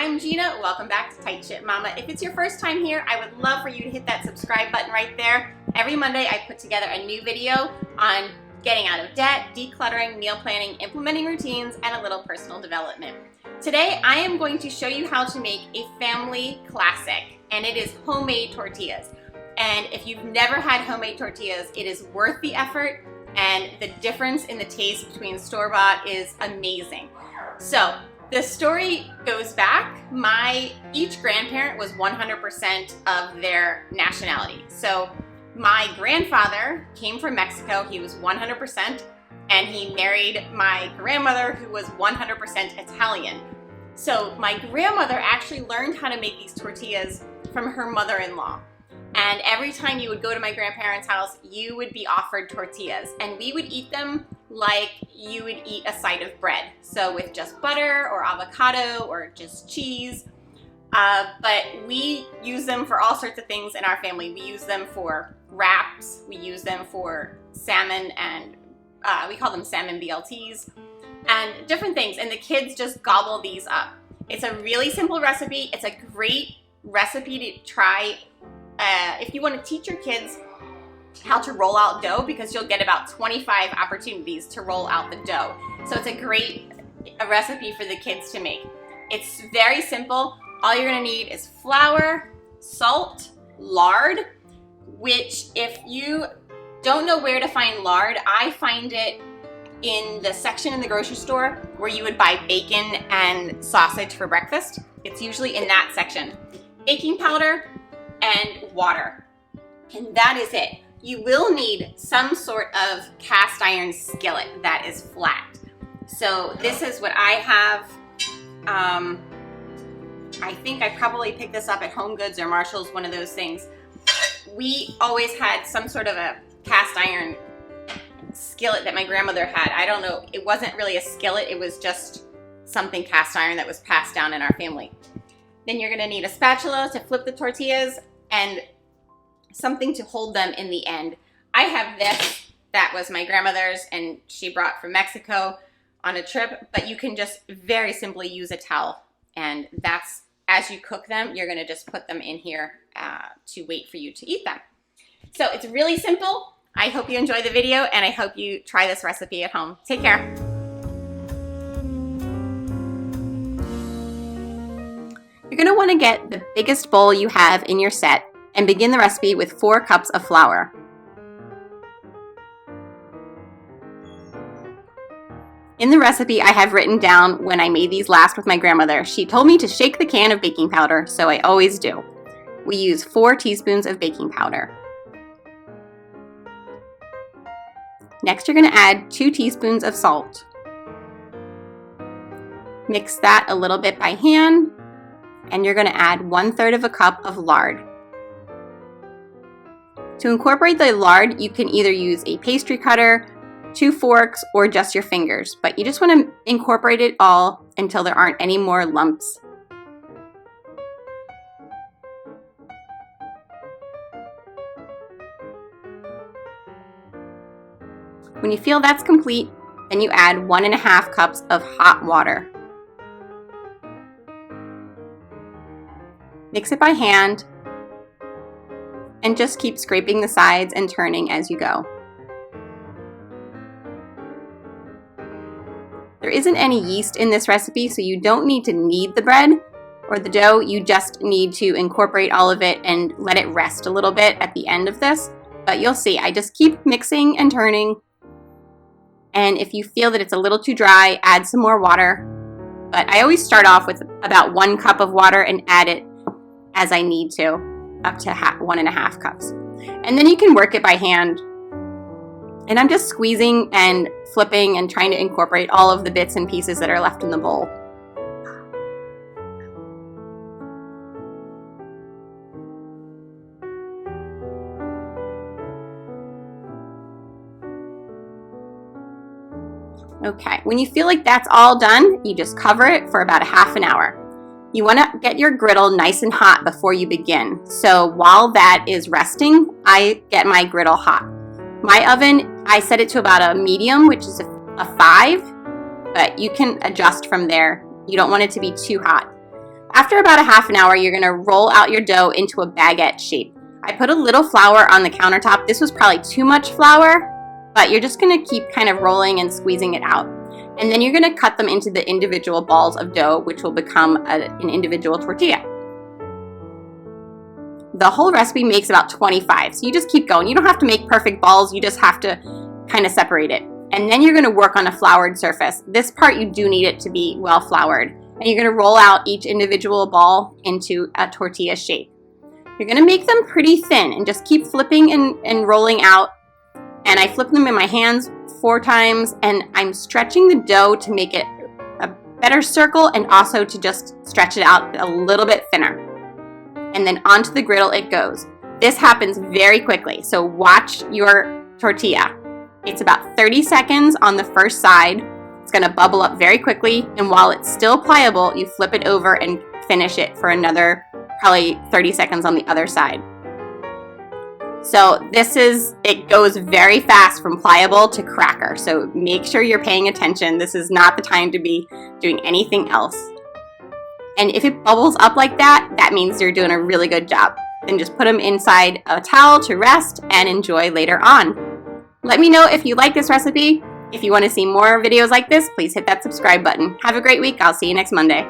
I'm Gina. Welcome back to Tight Ship Mama. If it's your first time here, I would love for you to hit that subscribe button right there. Every Monday, I put together a new video on getting out of debt, decluttering, meal planning, implementing routines, and a little personal development. Today, I am going to show you how to make a family classic, and it is homemade tortillas. And if you've never had homemade tortillas, it is worth the effort, and the difference in the taste between store-bought is amazing. So, the story goes back. Each grandparent was 100% of their nationality. So my grandfather came from Mexico. He was 100%, and he married my grandmother, who was 100% Italian. So my grandmother actually learned how to make these tortillas from her mother-in-law. And every time you would go to my grandparents' house, you would be offered tortillas, and we would eat them like you would eat a side of bread. So with just butter or avocado or just cheese. But we use them for all sorts of things in our family. We use them for wraps. We use them for salmon, and we call them salmon BLTs and different things. And the kids just gobble these up. It's a really simple recipe. It's a great recipe to try if you want to teach your kids how to roll out dough, because you'll get about 25 opportunities to roll out the dough. So it's a great recipe for the kids to make. It's very simple. All you're going to need is flour, salt, lard, which if you don't know where to find lard, I find it in the section in the grocery store where you would buy bacon and sausage for breakfast. It's usually in that section. Baking powder and water. And that is it. You will need some sort of cast iron skillet that is flat. So this is what I have. I think I probably picked this up at Home Goods or Marshall's, one of those things. We always had some sort of a cast iron skillet that my grandmother had. I don't know, it wasn't really a skillet, it was just something cast iron that was passed down in our family. Then you're gonna need a spatula to flip the tortillas and something to hold them in the end. I have this that was my grandmother's and she brought from Mexico on a trip, but you can just very simply use a towel, and that's, as you cook them, you're gonna just put them in here to wait for you to eat them. So it's really simple. I hope you enjoy the video, and I hope you try this recipe at home. Take care. You're gonna wanna get the biggest bowl you have in your set and begin the recipe with 4 cups of flour. In the recipe, I have written down when I made these last with my grandmother. She told me to shake the can of baking powder, so I always do. We use 4 teaspoons of baking powder. Next, you're going to add 2 teaspoons of salt. Mix that a little bit by hand, and you're going to add 1/3 cup of lard. To incorporate the lard, you can either use a pastry cutter, 2 forks, or just your fingers, but you just want to incorporate it all until there aren't any more lumps. When you feel that's complete, then you add 1.5 cups of hot water. Mix it by hand, and just keep scraping the sides and turning as you go. There isn't any yeast in this recipe, so you don't need to knead the bread or the dough. You just need to incorporate all of it and let it rest a little bit at the end of this. But you'll see, I just keep mixing and turning. And if you feel that it's a little too dry, add some more water. But I always start off with about 1 cup of water and add it as I need to, up to 1.5 cups. And then you can work it by hand. And I'm just squeezing and flipping and trying to incorporate all of the bits and pieces that are left in the bowl. Okay, when you feel like that's all done, you just cover it for about a half an hour. You want to get your griddle nice and hot before you begin. So while that is resting, I get my griddle hot. My oven, I set it to about a medium, which is a 5, but you can adjust from there. You don't want it to be too hot. After about a half an hour, you're gonna roll out your dough into a baguette shape. I put a little flour on the countertop. This was probably too much flour, but you're just gonna keep kind of rolling and squeezing it out. And then you're gonna cut them into the individual balls of dough, which will become an individual tortilla. The whole recipe makes about 25, so you just keep going. You don't have to make perfect balls, you just have to kind of separate it. And then you're gonna work on a floured surface. This part you do need it to be well floured. And you're gonna roll out each individual ball into a tortilla shape. You're gonna make them pretty thin and just keep flipping and rolling out. And I flip them in my hands 4 times, and I'm stretching the dough to make it a better circle and also to just stretch it out a little bit thinner. And then onto the griddle it goes. This happens very quickly, so watch your tortilla. It's about 30 seconds on the first side. It's gonna bubble up very quickly, and while it's still pliable, you flip it over and finish it for another probably 30 seconds on the other side. So it goes very fast from pliable to cracker, so make sure you're paying attention. This is not the time to be doing anything else. And if it bubbles up like that, that means you're doing a really good job. Then just put them inside a towel to rest and enjoy later on. Let me know if you like this recipe. If you want to see more videos like this, please hit that subscribe button. Have a great week. I'll see you next Monday.